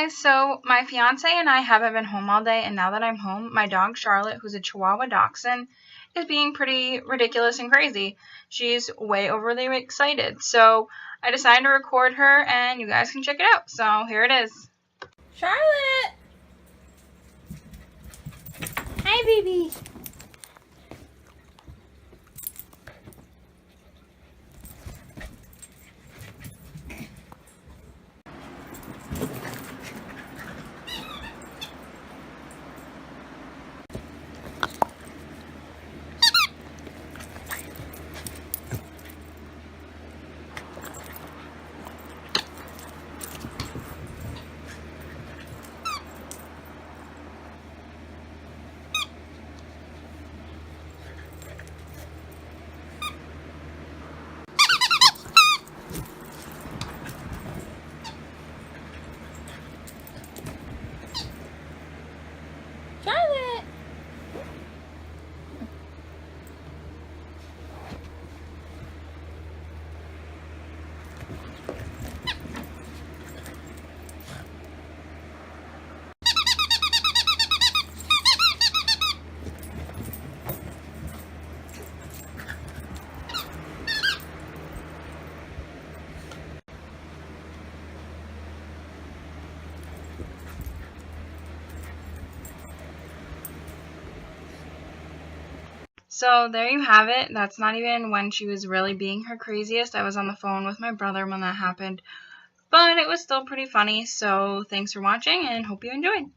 guys, so my fiance and I haven't been home all day, and now that I'm home, my dog Charlotte, who's a Chihuahua Dachshund, is being pretty ridiculous and crazy. She's way overly excited, so I decided to record her and you guys can check it out. So here it is. Charlotte! Hi, baby. Charlotte! So there you have it. That's not even when she was really being her craziest. I was on the phone with my brother when that happened. But it was still pretty funny. So thanks for watching and hope you enjoyed.